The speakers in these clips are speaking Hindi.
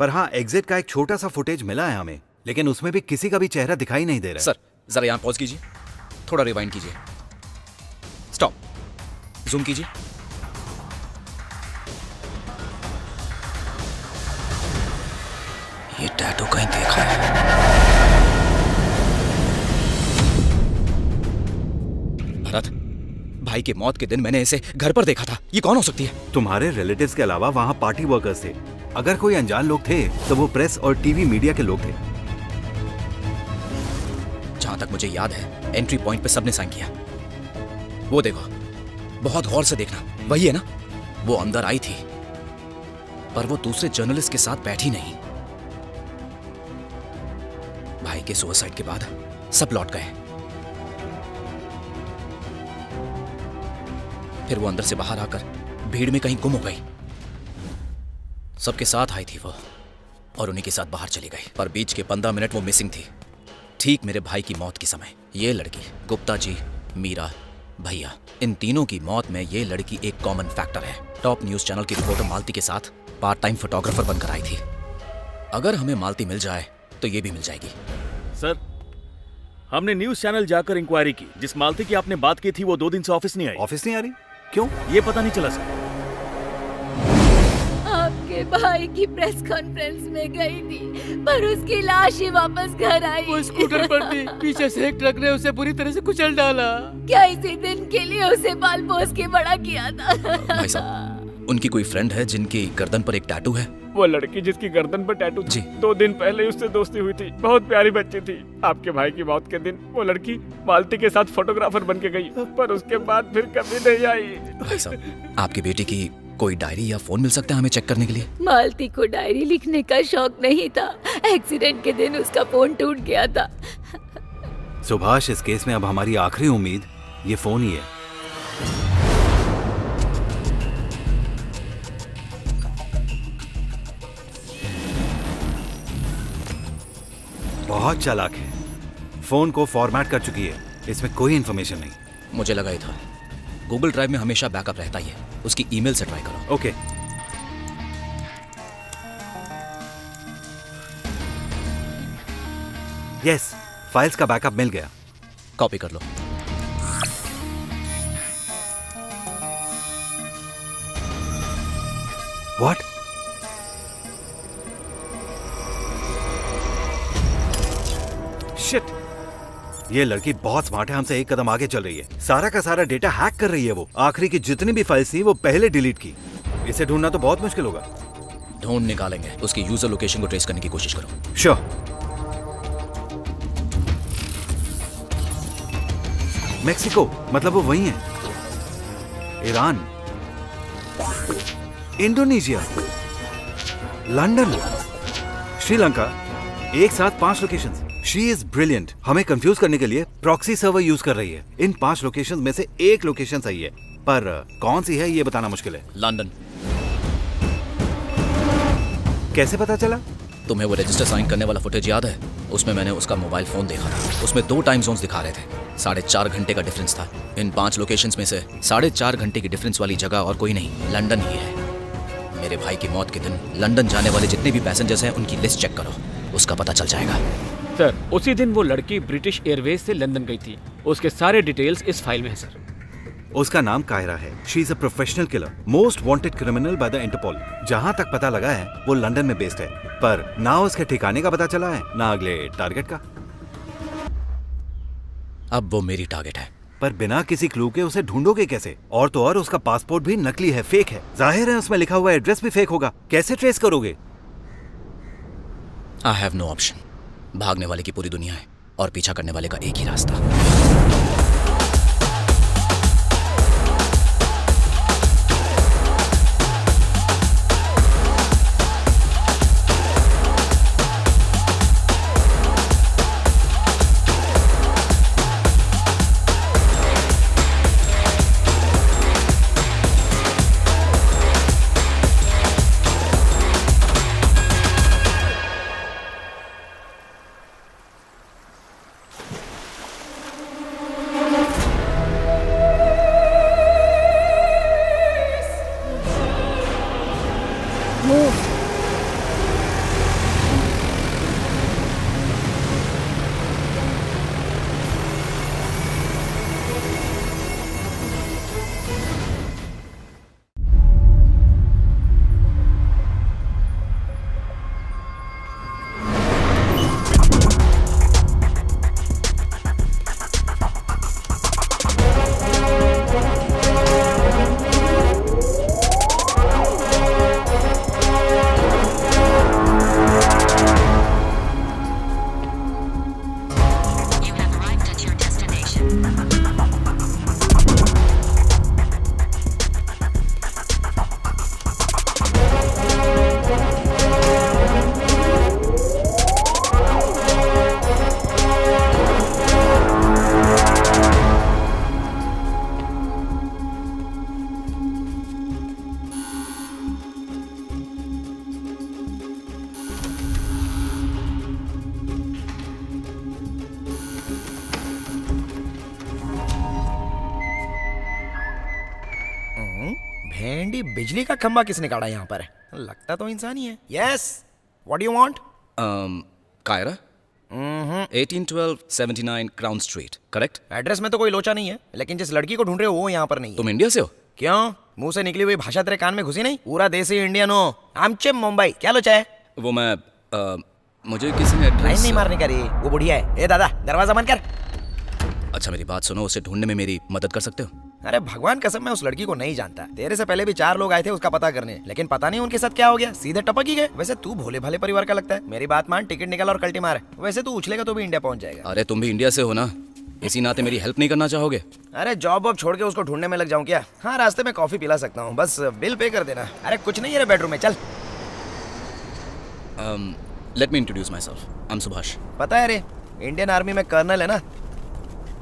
पर हाँ, एग्जिट का एक छोटा सा फुटेज मिला है हमें, लेकिन उसमें भी किसी का भी चेहरा दिखाई नहीं दे रहा है। सर जरा यहाँ पॉज कीजिए, थोड़ा रिवाइंड कीजिए, स्टॉप, जूम कीजिए। ये टैटू कहीं देखा है। भरत, भाई की मौत के दिन मैंने इसे घर पर देखा था। ये कौन हो सकती है? तुम्हारे रिलेटिव्स के अलावा वहाँ पार्टी वर्कर्स थे। अगर कोई अनजान लोग थे तो वो प्रेस और टीवी मीडिया के लोग थे। जहां तक मुझे याद है एंट्री पॉइंट पे सबने साइन किया। वो देखो, बहुत गौर से देखना, वही है ना? वो अंदर आई थी पर वो दूसरे जर्नलिस्ट के साथ बैठी नहीं। भाई के सुसाइड के बाद सब लौट गए, फिर वो अंदर से बाहर आकर भीड़ में कहीं गुम हो गई। सबके साथ आई थी वो और उन्हीं के साथ बाहर चली गई, पर बीच के 15 मिनट वो मिसिंग थी, ठीक मेरे भाई की मौत के समय। ये लड़की, गुप्ता जी, मीरा, भैया, इन तीनों की मौत में ये लड़की एक कॉमन फैक्टर है। टॉप न्यूज चैनल की रिपोर्टर मालती के साथ पार्ट टाइम फोटोग्राफर बनकर आई थी। अगर हमें मालती मिल जाए तो ये भी मिल जाएगी। सर, हमने न्यूज चैनल जाकर इंक्वायरी की। जिस मालती की आपने बात की थी वो 2 दिन से ऑफिस नहीं आई। ऑफिस नहीं आ रही? क्यों? ये पता नहीं चला सर। आपके भाई की प्रेस कॉन्फ्रेंस में गई थी पर उसकी लाश ही वापस घर आई। वो स्कूटर पर थी, पीछे से एक ट्रक ने उसे बुरी तरह से कुचल डाला। क्या इसी दिन के लिए उसे बाल पोस के बड़ा किया था? भाई साहब, उनकी कोई फ्रेंड है जिनकी गर्दन पर एक टैटू है? वो लड़की जिसकी गर्दन पर टैटू जी। 2 दिन पहले उससे दोस्ती हुई थी, बहुत प्यारी बच्ची थी। आपके भाई की मौत के दिन वो लड़की मालती के साथ फोटोग्राफर बन के गई, पर उसके बाद फिर कभी नहीं आई। भाई साहब, आपकी बेटी की कोई डायरी या फोन मिल सकता है हमें चेक करने के लिए? मालती को डायरी लिखने का शौक नहीं था। एक्सीडेंट के दिन उसका फोन टूट गया था। सुभाष, इस केस में अब हमारी आखिरी उम्मीद ये फोन ही है। बहुत चालाक है, फोन को फॉर्मेट कर चुकी है, इसमें कोई इंफॉर्मेशन नहीं। मुझे लगा ही था। गूगल ड्राइव में हमेशा बैकअप रहता ही है, उसकी ईमेल से ट्राई करो। ओके। यस, फाइल्स का बैकअप मिल गया। कॉपी कर लो। व्हाट? शिट, ये लड़की बहुत स्मार्ट है, हमसे एक कदम आगे चल रही है। सारा का सारा डेटा हैक कर रही है वो। आखिरी की जितनी भी फाइल्स थी वो पहले डिलीट की। इसे ढूंढना तो बहुत मुश्किल होगा। ढूंढ निकालेंगे। उसकी यूजर लोकेशन को ट्रेस करने की कोशिश करो। श्योर। मेक्सिको, मतलब वो वही है। ईरान, इंडोनेशिया, लंदन, श्रीलंका, एक साथ 5 लोकेशंस। She is brilliant. हमें कंफ्यूज करने के लिए प्रॉक्सी सर्वर यूज कर रही है। इन 5 लोकेशंस में से एक लोकेशन सही है, पर कौन सी है ये बताना मुश्किल है। लंदन। कैसे पता चला? तुम्हें वो रजिस्टर साइन करने वाला फुटेज याद है? उसमें मैंने उसका मोबाइल फोन देखा था। उसमें 2 टाइम जोन्स दिखा रहे थे। 4.5 घंटे का डिफरेंस था। इन 5 लोकेशंस में से 4.5 घंटे की डिफरेंस वाली जगह और कोई नहीं, लंदन ही है। मेरे भाई की मौत के दिन लंदन जाने वाले जितने भी पैसेंजर्स हैं उनकी लिस्ट चेक करो, उसका पता चल जाएगा। सर, उसी दिन वो लड़की ब्रिटिश एयरवेज से लंदन गई थी। उसके सारे डिटेल्स इस फाइल में है सर। उसका नाम कायरा है। She is a professional killer, most wanted criminal by the Interpol. जहां तक पता लगा है वो लंदन में बेस्ड है, पर ना उसके ठिकाने का पता चला है ना अगले टारगेट का। अब वो मेरी टारगेट है। पर बिना किसी क्लू के उसे ढूंढोगे कैसे? और तो और उसका पासपोर्ट भी नकली है, फेक है। जाहिर है उसमें लिखा हुआ एड्रेस भी फेक होगा। कैसे ट्रेस करोगे? I have no option. भागने वाले की पूरी दुनिया है और पीछा करने वाले का एक ही रास्ता। भिंडी बिजली का खंबा किसने काटा यहाँ पर? लगता तो इंसान ही है। Yes, what do you want? Kyra 1812 79 Crown Street, correct? Address में तो कोई लोचा नहीं है, लेकिन जिस लड़की को ढूंढ रहे हो वो यहाँ पर नहीं है। तुम इंडिया से हो? क्यों? मुंह से निकली हुई भाषा तेरे कान में घुसी नहीं? पूरा देसी इंडियन हो। आमचे मुंबई, क्या लोचा है? वो मैं मुझे किसी ने लाइन एड्रेस। नहीं मारने का रे, वो बुढ़िया है। ए दादा, दरवाजा बंद कर। अच्छा मेरी बात सुनो, उसे ढूंढने में मेरी मदद कर सकते हो? अरे भगवान कसम, मैं उस लड़की को नहीं जानता। तेरे से पहले भी 4 लोग आए थे उसका पता करने, लेकिन पता नहीं उनके साथ क्या हो गया, सीधे टपक ही गए। वैसे तू भोले भाले परिवार का लगता है। मेरी बात मान, टिकट निकाल और कल्टी मार। वैसे तू उछलेगा तो भी इंडिया पहुंच जाएगा। अरे तुम भी इंडिया से हो ना, इसी नाते मेरी हेल्प नहीं करना चाहोगे? अरे जॉब वॉब छोड़ के उसको ढूंढने में लग जाऊं क्या? हाँ, रास्ते में कॉफी पिला सकता हूँ, बस बिल पे कर देना। अरे कुछ नहीं है रे, बेडरूम में चल। Let me introduce my self, I am Subhash. पता है रे, इंडियन आर्मी में कर्नल है ना।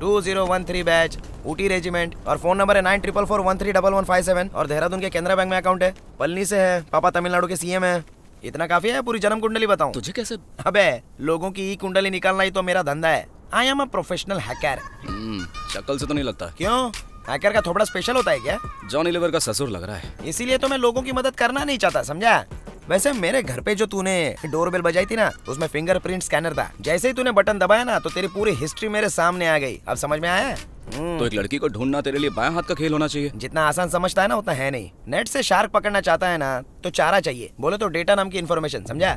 2013 बैच, ऊटी रेजिमेंट, और फोन नंबर है 9444131157, और देहरादून के केनरा बैंक में अकाउंट है। पलनी से है, पापा तमिलनाडु के सीएम है। इतना काफी है? पूरी जन्म कुंडली बताऊं? तुझे कैसे? अबे लोगों की ई कुंडली निकालना ही तो मेरा धंधा है। I am a professional hacker. शक्ल से तो नहीं लगता। क्यों? हैकर का थोबड़ा स्पेशल होता है क्या? जॉनी लीवर का ससुर लग रहा है। इसीलिए तो मैं लोगों की मदद करना नहीं चाहता, समझा? वैसे मेरे घर पे जो तूने डोरबेल बजाई थी ना, उसमें फिंगरप्रिंट स्कैनर था। जैसे ही तूने बटन दबाया ना, तो तेरी पूरी हिस्ट्री मेरे सामने आ गई। अब समझ में आया? तो एक लड़की को ढूंढना तेरे लिए बाएं हाथ का खेल होना चाहिए। जितना आसान समझता है ना, उतना है नहीं। नेट से शार्क पकड़ना चाहता है ना, तो चारा चाहिए। बोले तो डेटा नाम की इन्फॉर्मेशन, समझा?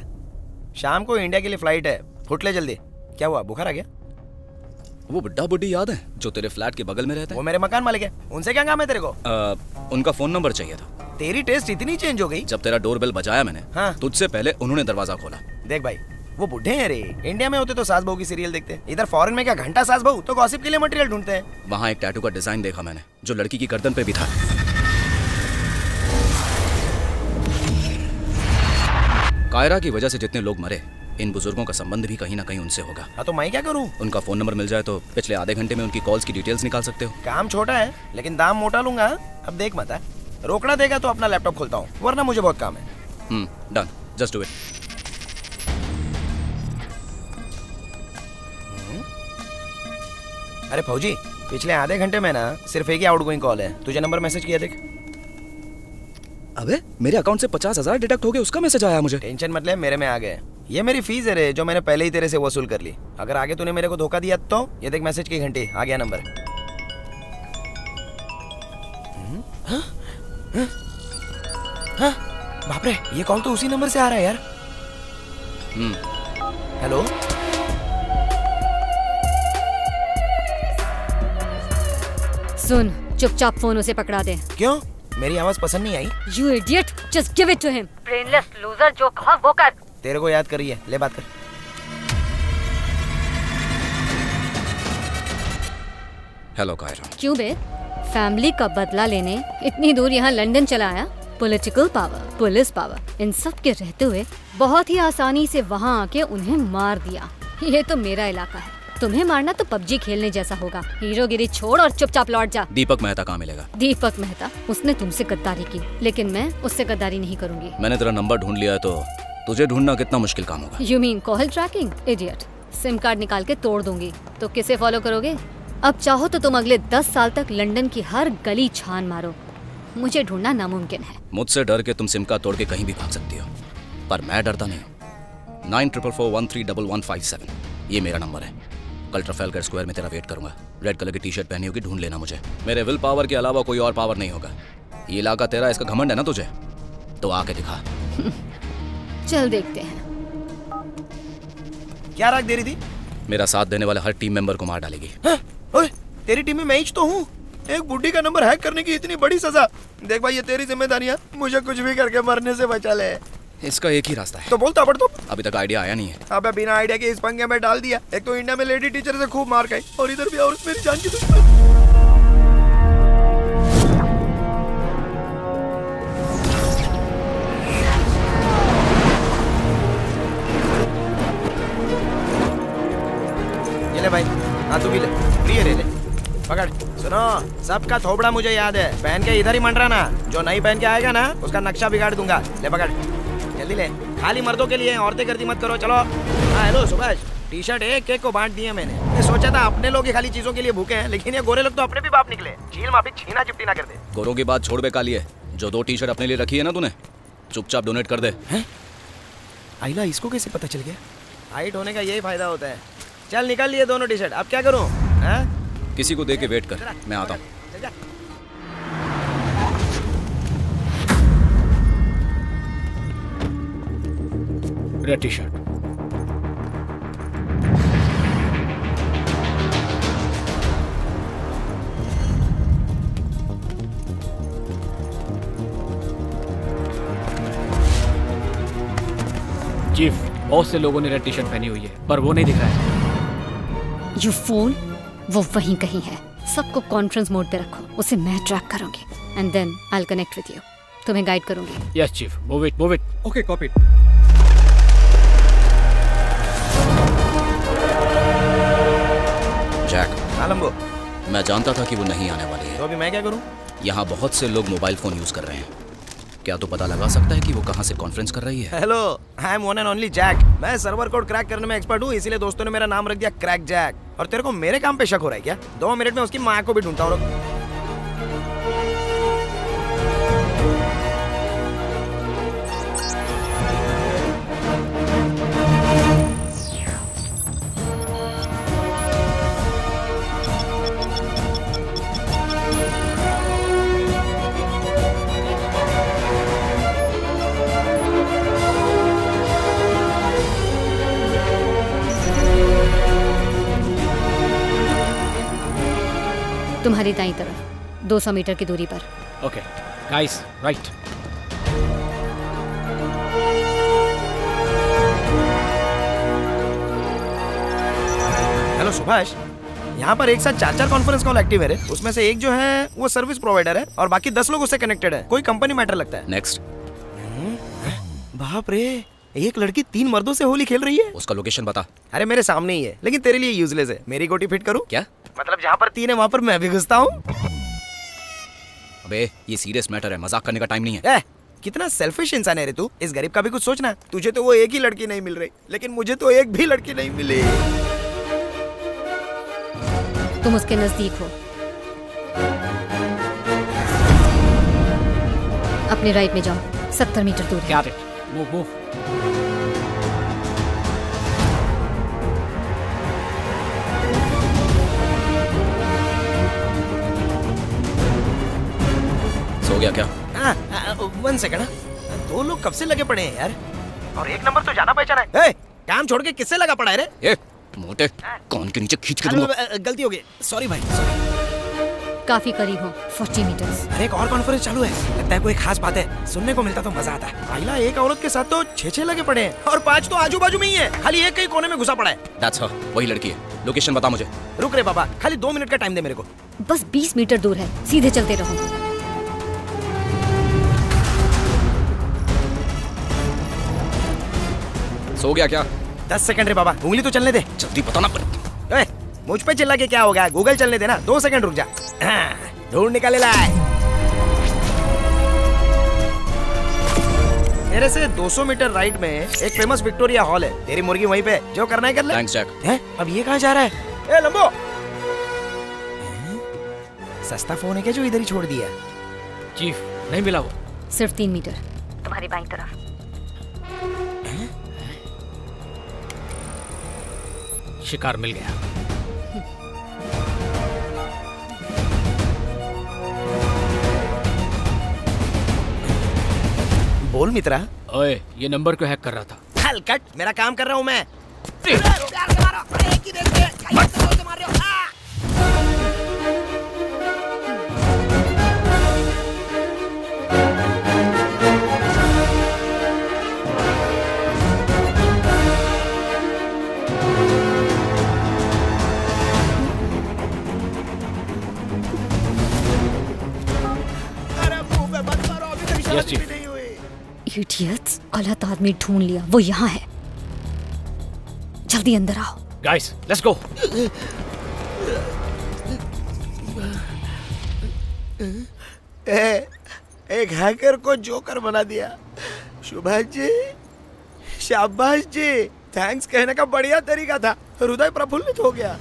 शाम को इंडिया के लिए फ्लाइट है, फुट ले जल्दी। क्या हुआ, बुखार आ गया? वो बुड्ढा बुड्ढी याद है जो तेरे फ्लैट के बगल में रहता वो है? मेरे मकान मालिक है, उनसे क्या काम है तेरे को? उनका फोन नंबर चाहिए था। तेरी टेस्ट इतनी चेंज हो गई? जब तेरा डोरबेल बजाया मैंने, हाँ। तुझसे पहले उन्होंने दरवाजा खोला। देख भाई, वो बुढ़े हैं रे। इंडिया में होते तो सास बहू की सीरियल देखते, इधर फॉरेन में क्या घंटा सास बहू, तो गॉसिप के लिए मटेरियल ढूंढते हैं। वहाँ एक टैटू का डिजाइन देखा मैंने, जो लड़की की गर्दन पे भी था। कायरा की वजह से जितने लोग मरे, इन बुजुर्गों का संबंध भी कहीं ना कहीं उनसे होगा। हाँ, तो मैं क्या करूँ? उनका फोन नंबर मिल जाए तो पिछले आधे घंटे में उनकी कॉल्स की डिटेल्स निकाल सकते हो। काम छोटा है, लेकिन दाम मोटा लूंगा। अब देख मत, रोकड़ा देगा तो अपना लैपटॉप खोलता हूँ, वरना मुझे बहुत काम है। Done, just do it. अरे फौजी, पिछले आधे घंटे में ना सिर्फ एक ही आउटगोइंग कॉल है। तुझे नंबर मैसेज किया, देख। अबे मेरे अकाउंट से 50,000 डिडक्ट हो गए, उसका मैसेज आया मुझे। टेंशन मत ले, मेरे में आ गए। ये मेरी फीस है रे, जो मैंने पहले ही तेरे से वसूल कर ली। अगर आगे तूने मेरे को धोखा दिया तो ये देख, मैसेज की घंटी, आ गया नंबर। बाप रे, ये कॉल तो उसी नंबर से आ रहा है यार। हेलो, सुन, चुपचाप फोन उसे पकड़ा दे। क्यों? मेरी आवाज पसंद नहीं आई? You idiot, just give it to him. Brainless loser, जो कहा वो कर। तेरे को याद करिए, ले बात कर। हेलो कायरा। क्यों बे? फैमिली का बदला लेने इतनी दूर यहाँ लंदन चला आया? पॉलिटिकल पावर, पुलिस पावर, इन सब के रहते हुए बहुत ही आसानी से वहाँ आके उन्हें मार दिया। ये तो मेरा इलाका है, तुम्हें मारना तो पबजी खेलने जैसा होगा। हीरोगिरी छोड़ और चुपचाप लौट जा। दीपक मेहता कहाँ मिलेगा? दीपक मेहता, उसने तुमसे गद्दारी की, लेकिन मैं उससे गद्दारी नहीं करूंगी। मैंने तेरा नंबर ढूंढ लिया है, तो तुझे ढूंढना कितना मुश्किल काम होगा? You mean call tracking? Idiot, sim card निकाल के तोड़ दूंगी। तो किसे फॉलो करोगे? अब चाहो तो तुम अगले 10 साल तक लंदन की हर गली छान मारो, मुझे ढूंढना नामुमकिन है। मुझसे डर के तुम सिम कार्ड तोड़ के कहीं भी भाग सकती हो, पर मैं डरता नहीं हूँ। 9444131157, ये मेरा नंबर है। कल ट्रफेलगर स्क्वायर में तेरा वेट करूंगा। रेड कलर की टी शर्ट पहनी होगी, ढूंढ लेना मुझे। मेरे विल पावर के अलावा कोई और पावर नहीं होगा। ये इलाका तेरा, इसका घमंड है ना तुझे? तो आके दिखा। चल देखते हैं। क्या राग दे रही थी? मेरा साथ देने वाले हर टीम मेंबर को मार डालेगी। ओए, तेरी टीम में मैं ही तो हूँ। एक बुड्ढी का नंबर हैक करने की इतनी बड़ी सजा। देख भाई, ये तेरी जिम्मेदारी है, मुझे कुछ भी करके मरने से बचा ले। इसका एक ही रास्ता है। तो बोलता पड़ तो। अभी तक आइडिया आया नहीं है। अबे बिना आइडिया के इस पंगे में डाल दिया। एक तो इंडिया में लेडी टीचर से खूब मार खाई, और इधर भी औरत मेरी जान की दुश्मन। ये ले भाई, हाँ तू भी ले, प्रिय ले ले, पकड़। सुनो, सबका थोबड़ा मुझे याद है, पहन के इधर ही मंडराना। जो नहीं पहन के आएगा ना, उसका नक्शा बिगाड़ दूंगा। ले पकड़, जल्दी ले। खाली मर्दों के लिए, औरतें गर्दी मत करो। चलो। हाँ हेलो सुभाष, टी शर्ट एक एक को बांट दिए मैंने। मैं सोचा था अपने लोग ही खाली चीजों के लिए भूखे हैं, लेकिन ये गोरे लोग तो अपने भी बाप निकले। झील माफी छीना चिपटी ना कर दे। गोरों की बात छोड़ बे कालिए, जो 2 टी-शर्ट अपने लिए रखी है ना तूने, चुपचाप डोनेट कर दे। आइला इसको कैसे पता चल गया? हाइट होने का यही फायदा होता है। चल निकाल लिए दोनों टी शर्ट, अब क्या करूं? हैं? किसी को दे के वेट कर, मैं आता हूँ। चल जा। Red T shirt. चीफ, बहुत से लोगों ने रेड टी शर्ट पहनी हुई है, पर वो नहीं दिख रहा है। यू फूल, वो वहीं कहीं है। सबको कॉन्फ्रेंस मोड पे रखो, उसे मैं ट्रैक करूंगी and then I will connect with you. तुम्हें गाइड करूंगी। Yes chief, move it, move it. Okay, copy. Jack, हाँ लंबो, मैं जानता था कि वो नहीं आने वाली है। तो अभी मैं क्या करूं? यहाँ बहुत से लोग मोबाइल फोन यूज कर रहे हैं। क्या तो पता लगा सकता है कि वो कहाँ से कॉन्फ्रेंस कर रही है? Hello, I am one and only Jack. मैं सर्वर कोड क्रैक करने में एक्सपर्ट हूँ, इसीलिए दोस्तों ने मेरा नाम रख दिया क्रैक जैक। और तेरे को मेरे काम पे शक हो रहा है क्या? 2 मिनट में उसकी माँ को भी ढूंढता हूँ। तुम्हारी दाईं तरफ 200 मीटर की दूरी पर। Okay guys, right. Hello Subhash, यहाँ पर एक साथ 4 कॉन्फ्रेंस कॉल एक्टिव है रे। उसमें से एक जो है वो सर्विस प्रोवाइडर है और बाकी 10 लोग उससे कनेक्टेड है। कोई कंपनी मैटर लगता है। नेक्स्ट। बाप रे, एक लड़की 3 मर्दों से होली खेल रही है। उसका लोकेशन बता। अरे मेरे सामने ही है, लेकिन तेरे लिए यूजलेस है। मेरी गोटी फिट करूँ? क्या? मतलब जहाँ पर 3 है वहाँ पर मैं भी घुसता हूँ। अबे ये सीरियस मैटर है, मजाक करने का टाइम नहीं है। कितना सेल्फिश इंसान है रे तू। इस गरीब का भी कुछ सोचना। तुझे तो वो एक ही लड़की नहीं मिल रही, लेकिन मुझे तो एक भी लड़की नहीं मिली। तुम उसके नजदीक हो। अपने राइट में जाओ, 70 मीटर दूर है। क्या रे? Move move. सो गया क्या? 1 सेकंड। 2 लोग कब से लगे पड़े हैं यार, और एक नंबर तो जाना पहचाना है। ए, काम छोड़ के किससे लगा पड़ा है रे? ए, मोटे, कान के नीचे खींच के दूंगा। गलती हो गई, सॉरी भाई, सॉरी। काफी करीब हो, 40 मीटर्स। अरे एक और कॉन्फ्रेंस चालू है, लगता है कोई खास बात है। सुनने को मिलता तो मजा आता। आइला एक औरत के साथ तो 6 लगे पड़े हैं और 5 तो आजू बाजू में ही है। खाली एक कहीं कोने में घुसा पड़ा है। That's her, वही लड़की है। लोकेशन बता मुझे। रुक रे बाबा, खाली 2 मिनट का टाइम दे मेरे को। बस 20 मीटर दूर है, सीधे चलते रहो। सो गया क्या? 10 सेकंड रे बाबा, उंगली तो चलने दे। जल्दी बताना पर। ए, मुझ पे चिल्ला के क्या होगा? गूगल चलने देना। 2 सेकंड रुक जा। ढूंढ निकाले लाए। मेरे से 200 मीटर राइट में एक फेमस विक्टोरिया हॉल है। तेरी मुर्गी वहीं पे, जो करना है कर ले। Thanks Jack. हैं? अब ये कहाँ जा रहा है? ए लंबो, सस्ता फोन है क्या जो इधर ही छोड़ दिया? चीफ, नहीं मिला वो। सिर्फ 3 मीटर तुम्हारी बाईं तरफ। शिकार मिल गया। बोल मित्रा। ओए, ये नंबर क्यों हैक कर रहा था? हल कट, मेरा काम कर रहा हूँ मैं। Yes, chief. इडियट्स, गलत आदमी ढूंढ लिया। वो यहाँ है, जल्दी अंदर आओ। Guys, let's go. एक हैकर को जोकर बना दिया। सुभाष जी, शाबाश जी, थैंक्स कहने का बढ़िया तरीका था। हृदय प्रफुल्लित हो गया।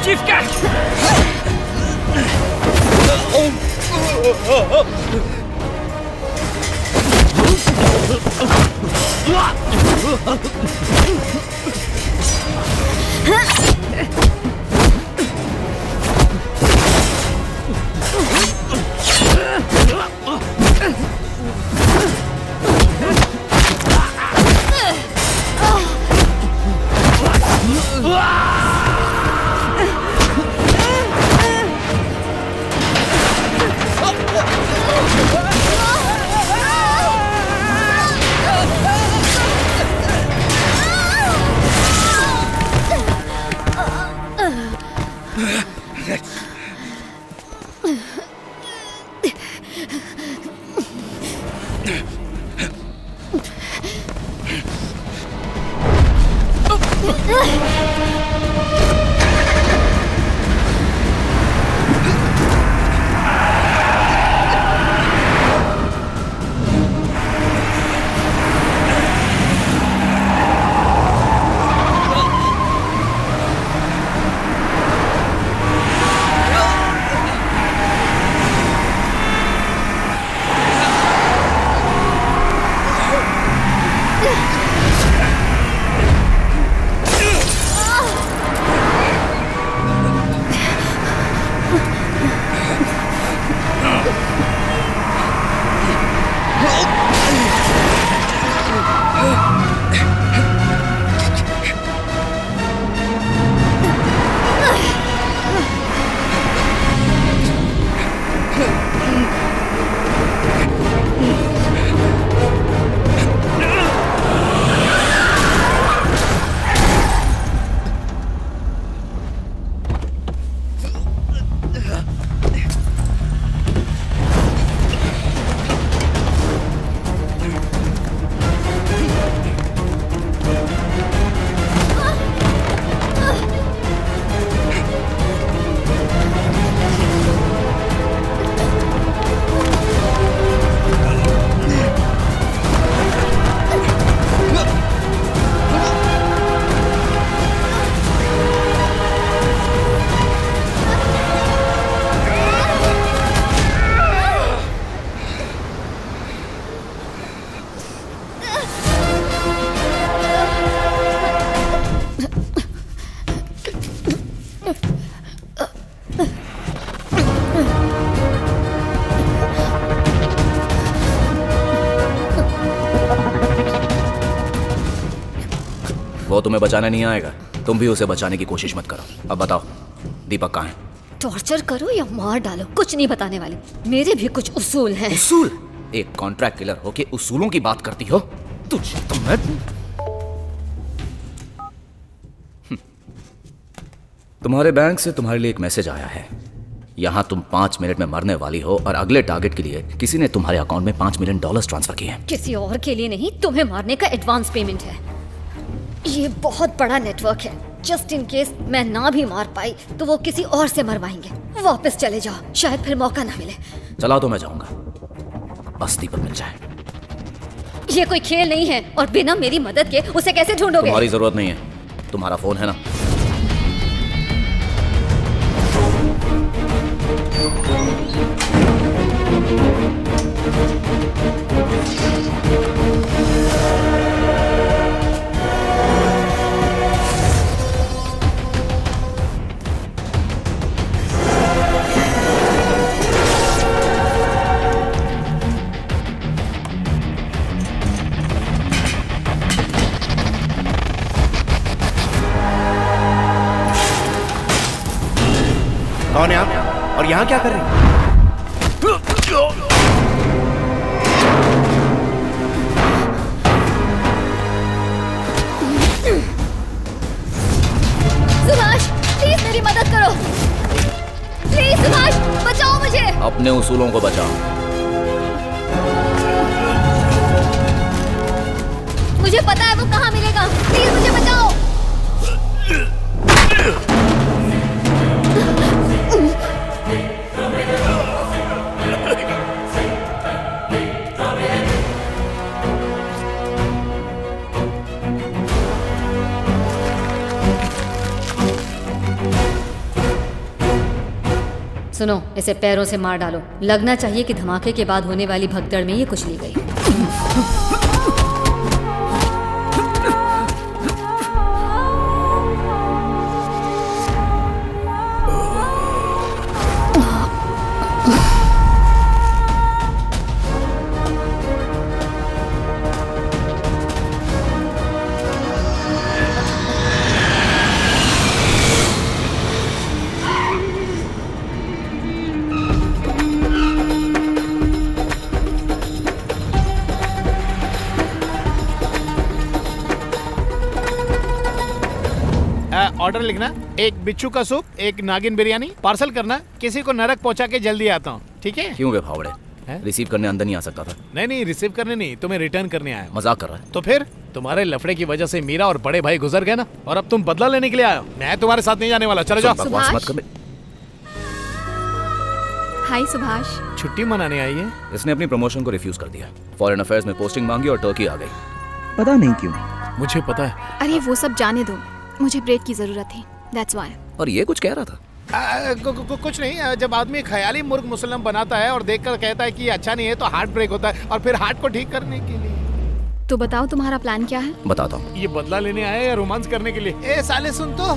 Chief Cat! वो तुम्हें बचाने नहीं आएगा, तुम भी उसे बचाने की कोशिश मत करो। अब बताओ दीपक कहाँ है? टॉर्चर करो या मार डालो, कुछ नहीं बताने वाली। मेरे भी कुछ उसूल हैं। उसूल? एक कॉन्ट्रैक्ट किलर हो के उसूलों की बात करती हो? तुझे तो मैं तुम्हारे बैंक से तुम्हारे लिए एक मैसेज आया है। यहाँ तुम 5 मिनट में मरने वाली हो और अगले टारगेट के लिए किसी ने तुम्हारे अकाउंट में $5 मिलियन ट्रांसफर किए हैं। किसी और के लिए नहीं, तुम्हें मारने का एडवांस पेमेंट है। ये बहुत बड़ा नेटवर्क है। जस्ट इन केस मैं ना भी मार पाई तो वो किसी और से मरवाएंगे। वापस चले जाओ, शायद फिर मौका ना मिले। चला तो मैं जाऊंगा, बस दीपक मिल जाए। ये कोई खेल नहीं है और बिना मेरी मदद के उसे कैसे ढूंढोगे? तुम्हारी जरूरत नहीं है, तुम्हारा फोन है ना। कौन है आप और यहाँ क्या कर रही हैं? सुभाष, प्लीज मेरी मदद करो। प्लीज सुभाष, बचाओ मुझे। अपने उसूलों को बचाओ। मुझे पता है वो कहाँ मिलेगा। प्लीज मुझे बचाओ। सुनो, इसे पैरों से मार डालो। लगना चाहिए कि धमाके के बाद होने वाली भगदड़ में ये कुचली गई। ऑर्डर लिखना, एक बिच्छू का सूप, एक नागिन बिरयानी पार्सल करना। किसी को नरक पहुंचा के जल्दी आता हूँ, ठीक है? क्यों बे फावड़े, हैं? रिसीव करने अंदर नहीं आ सकता था? नहीं, रिसीव करने नहीं, तुम्हें रिटर्न करने आया हूं। मजाक कर रहा है? तो फिर तुम्हारे लफड़े की वजह से मीरा और बड़े भाई गुजर गए ना, और अब तुम बदला लेने के लिए आए हो। मैं तुम्हारे साथ नहीं जाने वाला, चलो जाओ। बकवास मत कर बे। हाय सुभाष। छुट्टी मनाने आई है? इसने अपनी प्रमोशन को रिफ्यूज कर दिया, फॉरेन अफेयर्स में पोस्टिंग मांगी और टर्की आ गई। पता नहीं क्यों। मुझे पता है। अरे वो सब जाने दो, मुझे ब्रेक की जरूरत थी, दैट्स व्हाई। और ये कुछ कह रहा था? कुछ नहीं, जब आदमी ख्याली मुर्ग मुसल्लम बनाता है और देखकर कहता है कि ये अच्छा नहीं है तो हार्ट ब्रेक होता है, और फिर हार्ट को ठीक करने के लिए। तो बताओ तुम्हारा प्लान क्या है? बताता हूँ। ये बदला लेने आए या रोमांस करने के लिए? ए साले सुन तो।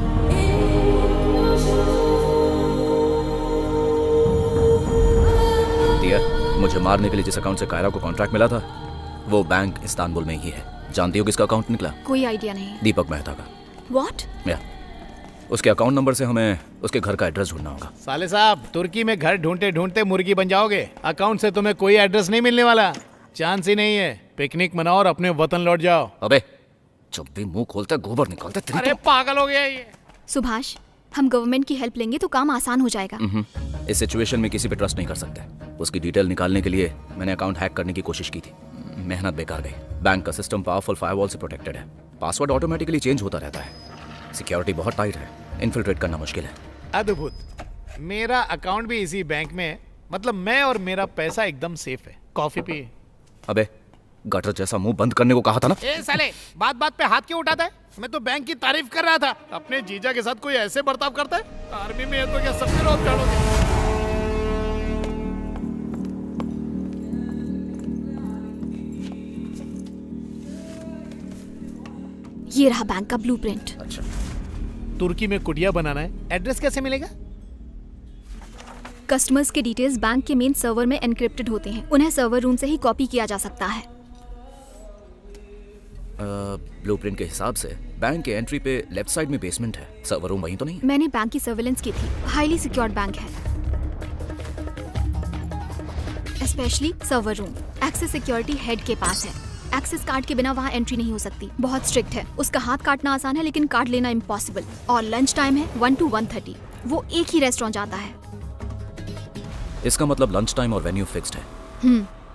डियर, मुझे मारने के लिए जिस अकाउंट से कायरा को कॉन्ट्रैक्ट मिला था वो बैंक इस्तांबुल में ही है। जानती हो किसका अकाउंट निकला? कोई आइडिया नहीं। दीपक मेहता का। व्हाट? या उसके अकाउंट नंबर से हमें उसके घर का एड्रेस ढूंढना होगा। साले साहब, तुर्की में घर ढूंढते ढूंढते मुर्गी बन जाओगे। अकाउंट से तुम्हें कोई एड्रेस नहीं मिलने वाला, चांस ही नहीं है। पिकनिक मनाओ और अपने वतन लौट जाओ। अबे जब भी मुंह खोलता है गोबर निकालता है। अरे पागल हो गया ये। सुभाष, हम गवर्नमेंट की हेल्प लेंगे तो काम आसान हो जाएगा। इस सिचुएशन में किसी पे ट्रस्ट नहीं कर सकते। उसकी डिटेल निकालने के लिए मैंने अकाउंट हैक करने की कोशिश की थी, मेहनत बेकार गई। बैंक का सिस्टम पावरफुल फायरवॉल से प्रोटेक्टेड है, पासवर्ड ऑटोमेटिकली चेंज होता रहता है, सिक्योरिटी बहुत टाइट है, इन्फिल्ट्रेट करना मुश्किल है। अद्भुत। मेरा अकाउंट भी इसी बैंक में है, मतलब मैं और मेरा पैसा एकदम सेफ है। कॉफी पिए। अबे गटर जैसा मुंह बंद करने को कहा था ना। ए साले, बात बात पे हाथ क्यों उठाता है? मैं तो बैंक की तारीफ कर रहा था। अपने जीजा के साथ कोई ऐसे बर्ताव करता है? आर्मी में है तो क्या सबसे रोक काटोगे? ये रहा बैंक का ब्लूप्रिंट। अच्छा, तुर्की में कुटिया बनाना है, एड्रेस कैसे मिलेगा? कस्टमर्स के डिटेल्स बैंक के मेन सर्वर में एनक्रिप्टेड होते हैं, उन्हें सर्वर रूम से ही कॉपी किया जा सकता है। ब्लूप्रिंट के हिसाब से बैंक के एंट्री पे लेफ्ट साइड में बेसमेंट है। सर्वर रूम वहीं तो नहीं है? मैंने बैंक की सर्वेलेंस की थी। हाईली सिक्योर्ड बैंक है, specially server room. Access security head के पास है। एक्सेस कार्ड के बिना वहाँ एंट्री नहीं हो सकती। बहुत स्ट्रिक्ट है। उसका हाथ काटना आसान है लेकिन कार्ड लेना इम्पॉसिबल। और लंच टाइम है 1 to 1:30। वो एक ही रेस्टोरेंट जाता है। इसका मतलब लंच टाइम और वेन्यू फिक्स्ड है।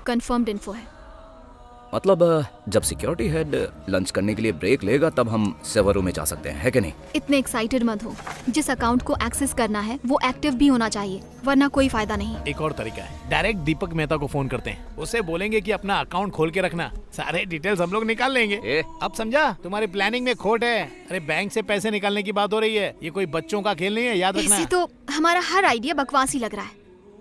कंफर्म्ड इन्फो है। मतलब जब सिक्योरिटी हेड लंच करने के लिए ब्रेक लेगा तब हम सर्वर रूम में जा सकते हैं, है कि नहीं? इतने एक्साइटेड मत हो। जिस अकाउंट को एक्सेस करना है वो एक्टिव भी होना चाहिए, वरना कोई फायदा नहीं। एक और तरीका है, डायरेक्ट दीपक मेहता को फोन करते हैं। उसे बोलेंगे कि अपना अकाउंट खोल के रखना, सारे डिटेल्स हम लोग निकाल लेंगे। अब समझा? तुम्हारी प्लानिंग में खोट है। अरे बैंक से पैसे निकालने की बात हो रही है, ये कोई बच्चों का खेल नहीं है, याद रखना। ऐसे तो हमारा हर आइडिया बकवास ही लग रहा है,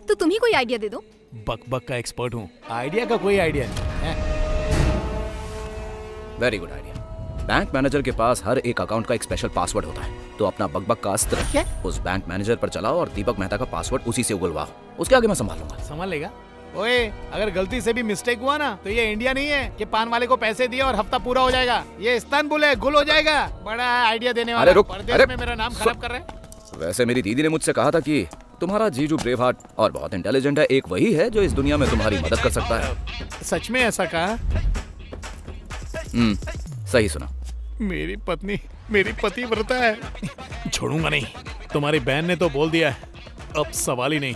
तो तुम ही कोई आइडिया दे दो। बक का एक्सपर्ट हूँ, आइडिया का कोई आइडिया नहीं है। Very good idea. Bank manager के पास हर एक अकाउंट का एक स्पेशल पासवर्ड होता है, तो अपना बकबक का अस्त्र उस बैंक मैनेजर पर चलाओ और दीपक मेहता का पासवर्ड उसी से उगलवाओ। उसके आगे मैं संभालूंगा। संभाल लेगा? ओए, अगर गलती से भी मिस्टेक हुआ ना तो ये इंडिया नहीं है कि पान वाले को पैसे दिए और हफ्ता पूरा हो जाएगा। ये इस्तानबुल है, गुल हो जाएगा। बड़ा आइडिया देने वाला। अरे रुक, परदेश में मेरा नाम खराब कर रहे हैं। वैसे मेरी दीदी ने मुझसे कहा था कि तुम्हारा जीजू ब्रेव हार्ट और बहुत इंटेलिजेंट है, एक वही है जो इस दुनिया में तुम्हारी मदद कर सकता है। सच में ऐसा कहा? सही सुना। मेरी पतिव्रता है। छोड़ूंगा नहीं। तुम्हारी बहन ने तो बोल दिया है, अब सवाल ही नहीं।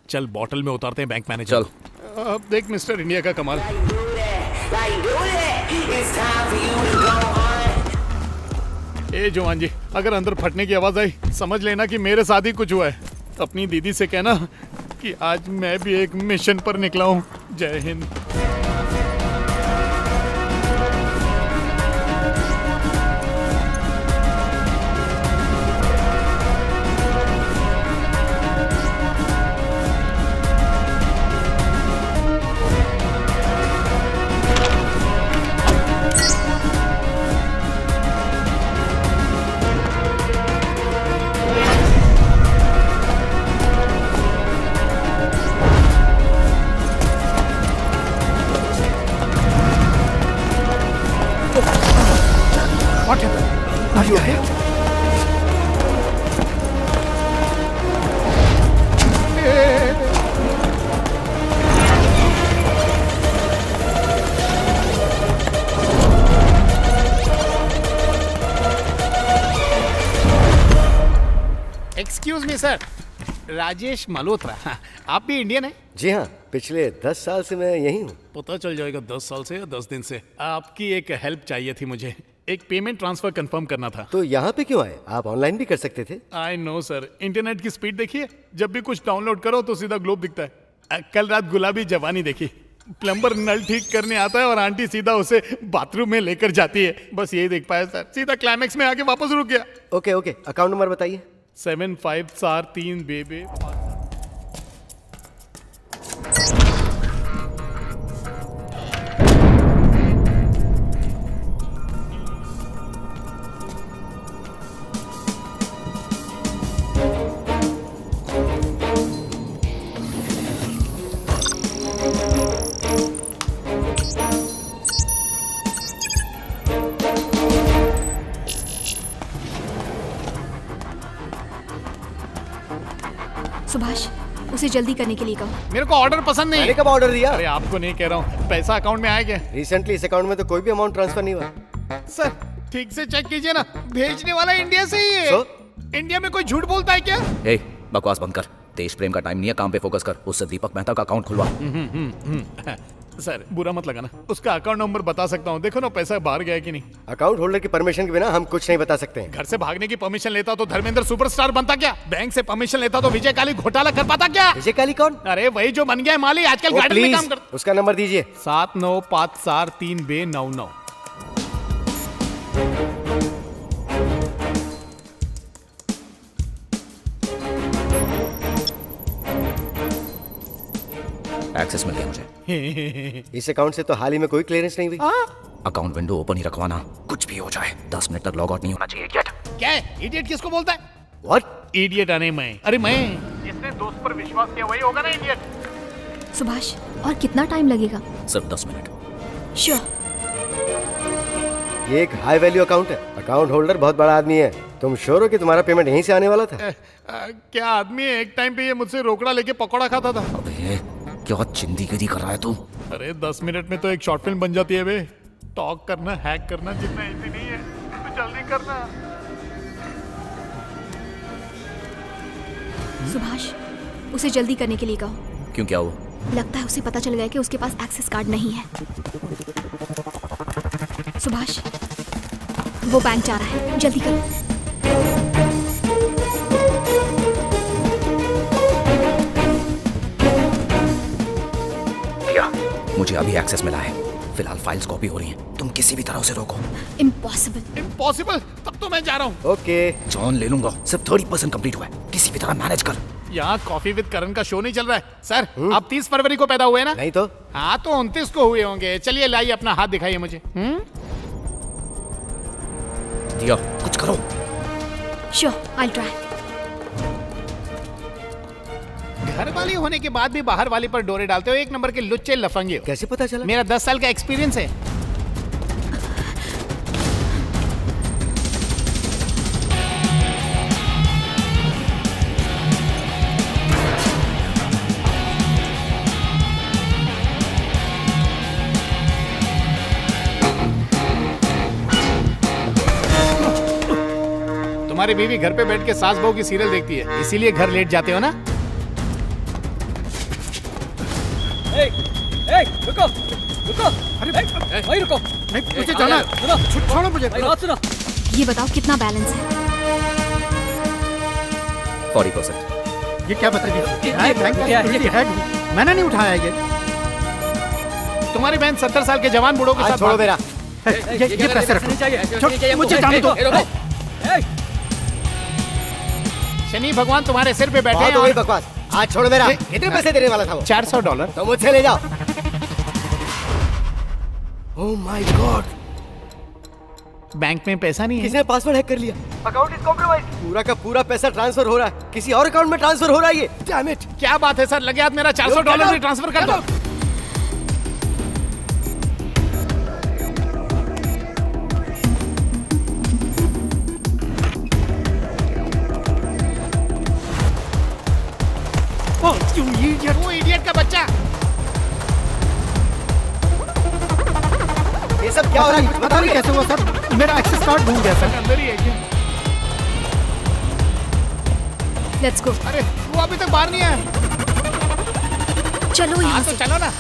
चल बॉटल में उतारते हैं बैंक मैनेजर। चल। अब देख मिस्टर इंडिया का कमाल। ए जवान जी, अगर अंदर फटने की आवाज आई समझ लेना कि मेरे साथ ही कुछ हुआ है। अपनी दीदी से कहना कि आज मैं भी एक मिशन पर निकला हूँ। जय Hind. Excuse me sir, Rajesh Malhotra. आप भी इंडियन हैं? जी हाँ, पिछले 10 साल से मैं यही हूँ। पता चल जाएगा 10 साल से या 10 दिन से। आपकी एक हेल्प चाहिए थी मुझे। एक पेमेंट ट्रांसफर कंफर्म करना था। तो यहाँ पे क्यों आए? आप ऑनलाइन भी कर सकते थे। आई नो सर, इंटरनेट की स्पीड देखिए। जब भी कुछ डाउनलोड करो तो सीधा ग्लोब दिखता है। कल रात गुलाबी जवानी देखी। प्लम्बर नल ठीक करने आता है और आंटी सीधा उसे बाथरूम में लेकर जाती है। बस यही देख पाया सर। सीधा क्लाइमेक्स में आके वापस रुक गया। ओके ओके, अकाउंट नंबर बताइए। 7543 बेबे। सुभाष, उसे जल्दी करने के लिए कहो। मेरे को ऑर्डर पसंद नहीं। मैंने कब ऑर्डर दिया? अरे आपको नहीं कह रहा हूँ, पैसा अकाउंट में आया क्या? रिसेंटली इस अकाउंट में तो कोई भी अमाउंट ट्रांसफर नहीं हुआ। सर ठीक से चेक कीजिए ना, भेजने वाला इंडिया से ही है। So? इंडिया में कोई झूठ बोलता है क्या? ए, बकवास बंद कर। देश प्रेम का टाइम नहीं है, काम पे फोकस कर। उससे दीपक मेहता का अकाउंट खुलवा। सर बुरा मत लगाना, उसका अकाउंट नंबर बता सकता हूँ। देखो ना पैसा बाहर गया कि नहीं। अकाउंट होल्डर की परमिशन के बिना हम कुछ नहीं बता सकते हैं। घर से भागने की परमिशन लेता तो धर्मेंद्र सुपरस्टार बनता क्या? बैंक से परमिशन लेता तो विजय काली घोटाला कर पाता क्या? विजय काली कौन? अरे वही जो बन गया माली, आजकल गार्डन में काम करता। उसका नंबर दीजिए। 7954 एक्सेस मिल गया मुझे। इस अकाउंट से तो हाल ही में कोई क्लियरेंस नहीं हुई। अकाउंट विंडो ओपन ही रखवाना, कुछ भी हो जाए 10 मिनट तक लॉग आउट नहीं होना चाहिए। क्या है? इडियट किसको बोलता है? What? इडियट आने मैं। अरे मैं, जिसने दोस्त पर विश्वास किया वही होगा ना इडियट। सुभाष, और कितना टाइम लगेगा? सिर्फ 10 मिनट। श्योर। ये एक हाई वैल्यू अकाउंट है। अकाउंट होल्डर बहुत बड़ा आदमी है। तुम श्योर हो कि तुम्हारा पेमेंट यहीं से आने वाला था? क्या आदमी है, एक टाइम पे ये मुझसे रोकड़ा लेके पकौड़ा खाता था। अबे क्या चिंदीगिरी कर रहा है तू? अरे 10 मिनट में तो एक शॉर्ट फिल्म बन जाती है बे। टॉक करना, हैक करना जितना इजी नहीं है, तो जल्दी करना। सुभाष, उसे जल्दी करने के लिए कहो। क्यों, क्या हुआ? लगता है उसे पता चल गया कि उसके पास एक्सेस कार्ड नहीं है। सुभाष, वो बैंक जा रहा है, जल्दी करो। भैया, मुझे अभी एक्सेस मिला है। फिलहाल फाइल्स कॉपी हो रही हैं। तुम किसी भी तरह उसे रोको। इम्पॉसिबल। इम्पॉसिबल? तब तो मैं जा रहा हूँ। ओके। जॉन ले लूंगा, सिर्फ 30% कंप्लीट हुआ है। किसी भी तरह मैनेज कर। यहाँ कॉफी विद करण का शो नहीं चल रहा है सर। आप 30 फरवरी को पैदा हुए ना? नहीं तो? हाँ तो 29 को हुए होंगे। चलिए लाइए अपना हाथ दिखाइए मुझे। दिया, कुछ करो। Sure, I try. घर वाली होने के बाद भी बाहर वाली पर डोरे डालते हो। एक नंबर के लुच्चे लफंगे हो। कैसे पता चला? मेरा 10 साल का एक्सपीरियंस है। तुम्हारी बीवी घर पे बैठ के सास बहू की सीरियल देखती है, इसीलिए घर लेट जाते हो ना? रुको रुको, अरे भाई रुको, नहीं, मुझे जाना है। छोड़ो मुझे। बात सुनो। ये बताओ कितना बैलेंस है? 40%। ये क्या बता रही? मैंने नहीं उठाया ये। तुम्हारी बहन 70 साल के जवान बूढ़ों के आज साथ छोड़ो मेरा। ये पैसे रखो। मुझे जाने दो। शनि भगवान तुम्हारे सिर पे बैठे बहुत हो गई बकवास। आज छोड़ो मेरा। कितने पैसे देने वाला था वो? $400। तो मुझसे ले जाओ। ओह माय गॉड, बैंक में पैसा नहीं है। किसने पासवर्ड हैक कर लिया? Account is compromised. पूरा का पूरा पैसा ट्रांसफर हो रहा है, किसी और अकाउंट में ट्रांसफर हो रहा है ये। Damn it. क्या बात है सर, लगे हाथ मेरा $400 भी ट्रांसफर कर दो। वो इडियट का बच्चा। ये सब क्या हो रहा है? पता नहीं कैसे हुआ सर, मेरा एक्सेस कार्ड भूल गया सर। अंदर ही है क्या? Let's go. अरे वो अभी तक बाहर नहीं आया। चलो यहाँ हाँ तो से। चलो ना।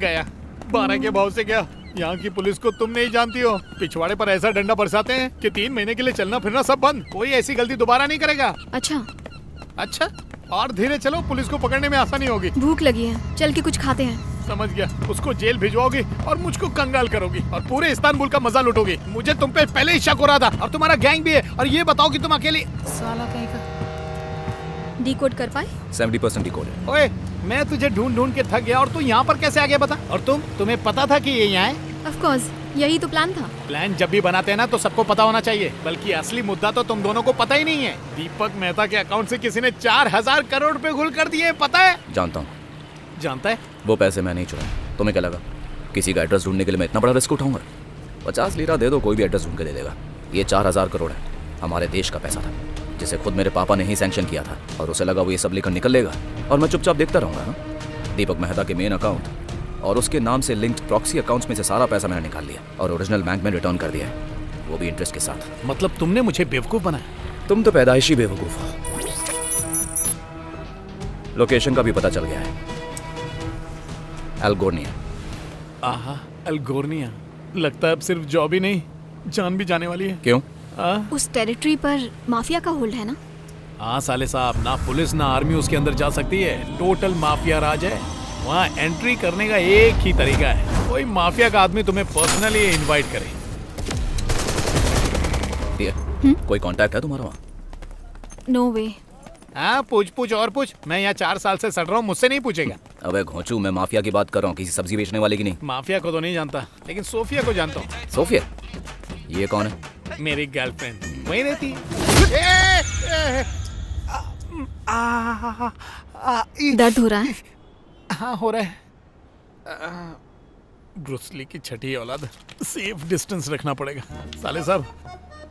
गया 12 के भाव से गया। यहाँ की पुलिस को तुम नहीं जानती हो, पिछवाड़े पर ऐसा डंडा बरसाते हैं कि 3 महीने के लिए चलना फिरना सब बंद। कोई ऐसी गलती दोबारा नहीं करेगा। अच्छा, अच्छा, और धीरे चलो, पुलिस को पकड़ने में आसानी होगी। भूख लगी है, चल के कुछ खाते हैं। समझ गया। उसको जेल भिजवाओगी और मुझको कंगाल करोगी और पूरे इस्तांबुल का मजा लूटोगी। मुझे तुम पे पहले ही शक हो रहा था और तुम्हारा गैंग भी है। और ये बताओ कि तुम अकेली साला कहीं का डिकोड कर पाए? 70% डिकोडेड। ओए, मैं तुझे ढूंढ ढूंढ के थक गया और तू यहाँ पर कैसे आ गया बता। और तुम्हें पता था कि ये यहाँ है? ऑफ कोर्स यही तो प्लान था। प्लान जब भी बनाते हैं ना तो सबको पता होना चाहिए, बल्कि असली मुद्दा तो तुम दोनों को पता ही नहीं है। दीपक मेहता के अकाउंट से किसी ने 4000 करोड़ रुपए गुल कर दिए, पता है? जानता हूँ। जानता है? वो पैसे मैं नहीं चुराए। तुम्हें क्या लगा किसी का एड्रेस ढूंढने के लिए मैं इतना बड़ा रिस्क उठाऊंगा? 50 लीरा दे दो, कोई भी एड्रेस ढूंढ के दे देगा। ये 4000 करोड़ है, हमारे देश का पैसा था, जिसे खुद मेरे पापा ने ही सैंक्शन किया था, और उसे लगा वो ये सब लेकर निकल लेगा और मैं चुपचाप देखता रहूंगा। हाँ? दीपक मेहता के मेन अकाउंट और उसके नाम से लिंक्ड प्रॉक्सी अकाउंट्स में से सारा पैसा मैंने निकाल लिया और ओरिजिनल बैंक में रिटर्न कर दिया है, वो भी इंटरेस्ट के साथ। मतलब तुमने मुझे बेवकूफ बनाया? तुम तो पैदाइशी बेवकूफ हो। लोकेशन का भी पता चल गया है, एल्गोर्निया। आहा, एल्गोर्निया। लगता है अब सिर्फ जॉब ही नहीं, जान भी जाने वाली है। क्यों? उस टेरिटरी पर माफिया का होल्ड है ना? हाँ साले साहब, ना पुलिस ना आर्मी उसके अंदर जा सकती है, टोटल माफिया राज है। वहाँ एंट्री करने का एक ही तरीका है, कोई माफिया का आदमी तुम्हें पर्सनली इनवाइट करे। कोई कांटेक्ट है तुम्हारा वहाँ? नो वे। हाँ पूछ और पूछ, मैं यहाँ 4 साल से सड़ रहा हूँ, मुझसे नहीं पूछेगा। अबे घोंचू, मैं माफिया की बात कर रहा हूँ, किसी सब्जी बेचने वाले की नहीं। माफिया को तो नहीं जानता, लेकिन सोफिया को जानता हूँ। सोफिया? ये कौन है? मेरी गर्लफ्रेंड, वहीं रहती है। दर्द हो रहा है? हाँ हो रहा है। ब्रूसली की छठी औलाद, सेफ डिस्टेंस रखना पड़ेगा। साले साहब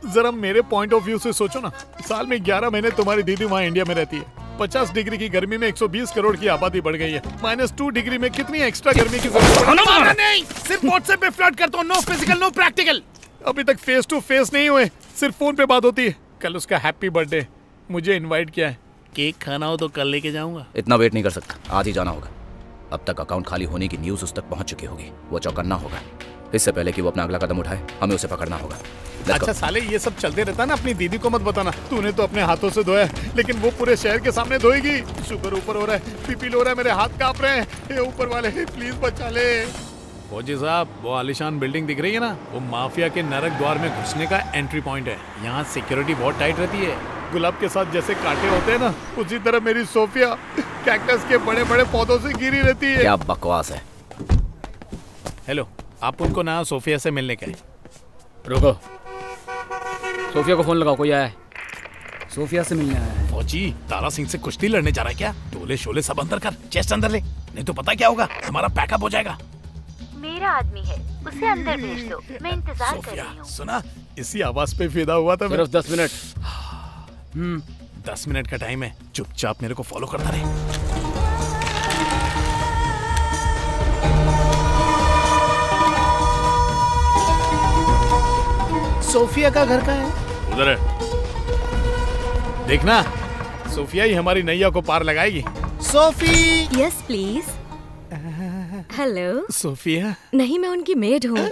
जरा मेरे पॉइंट ऑफ व्यू से सोचो ना, साल में 11 महीने तुम्हारी दीदी वहाँ इंडिया में रहती है। 50 डिग्री की गर्मी में 120 करोड़ की आबादी बढ़ गई है। -2 डिग्री में कितनी एक्स्ट्रा गर्मी की जरूरत नहीं। सिर्फ व्हाट्सएप पे फ्लर्ट करता हूँ, नो फिजिकल नो प्रैक्टिकल। अभी तक फेस टू फेस नहीं हुए, सिर्फ फोन पे बात होती है। कल उसका हैप्पी बर्थडे, मुझे इनवाइट किया है। केक खाना हो तो कल लेके जाऊंगा। इतना वेट नहीं कर सकता, आज ही जाना होगा। अब तक अकाउंट खाली होने की न्यूज़ उस तक पहुंच चुकी होगी, वो चौकन्ना होगा। इससे पहले कि वो अपना अगला कदम उठाए, हमें उसे पकड़ना होगा। अच्छा साले, ये सब चलते रहता ना, अपनी दीदी को मत बताना। तूने तो अपने हाथों से धोया, लेकिन वो पूरे शहर के सामने धोएगी। शुगर ऊपर हो रहा है, बीपी लो रहा है, मेरे हाथ कांप रहे हैं। हे ऊपर वाले प्लीज बचा ले। फौजी साहब, वो आलिशान बिल्डिंग दिख रही है ना, वो माफिया के नरक द्वार में घुसने का एंट्री पॉइंट है। यहाँ सिक्योरिटी बहुत टाइट रहती है। गुलाब के साथ जैसे कांटे होते हैं ना, उसी तरह मेरी सोफिया कैक्टस के बड़े बड़े पौधों से घिरी रहती है। क्या बकवास है। हेलो, आप उनको ना सोफिया से मिलने के। रुको, सोफिया को फोन लगाओ, कोई आया है। सोफिया से मिलने आया है। फौजी, तारा सिंह से कुश्ती लड़ने जा रहा है क्या? टोले शोले सब अंदर कर, चेस्ट अंदर ले, नहीं तो पता क्या होगा, हमारा पैकअप हो जाएगा। मेरा आदमी है, उसे अंदर भेज दो, मैं इंतजार कर रही हूँ। सुना, इसी आवाज पे फिदा हुआ था। सिर्फ 10 मिनट। 10 मिनट का टाइम है, चुपचाप मेरे को फॉलो करता रहे। सोफिया का घर कहाँ है? उधर है, देखना, सोफिया ही हमारी नैया को पार लगाएगी। Sophie! Yes please. Hello. Sophia? नहीं, मैं उनकी मेड हूँ।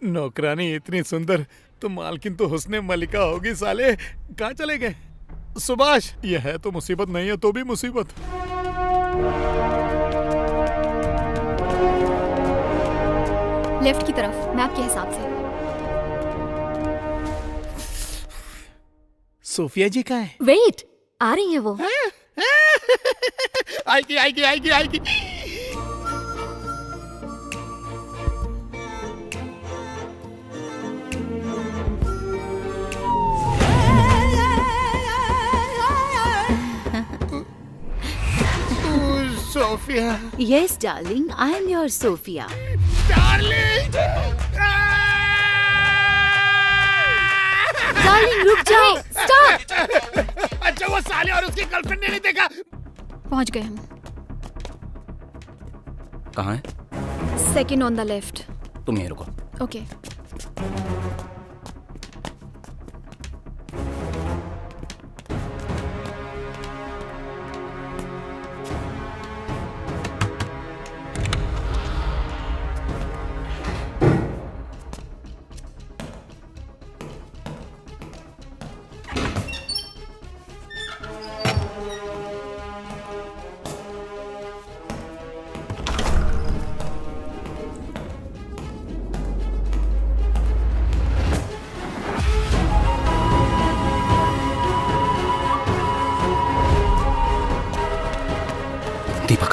नौकरानी इतनी सुंदर तो मालकिन तो हुस्ने मलिका होगी। साले कहाँ चले गए? सुभाष, ये है तो मुसीबत, नहीं है तो भी मुसीबत। लेफ्ट की तरफ, मैप के हिसाब से। सोफिया जी कहाँ है? वेट, आ रही है वो। आएगी आएगी आएगी आएगी। Sophia. Yes darling, I am your Sophia. Darling! Darling रुक जाओ, स्टॉप। अच्छा, वो साले और उसकी गर्लफ्रेंड ने नहीं देखा। पहुंच गए हम। कहाँ है? Second on the left. तुम यहीं रुको। ओके। दीपक,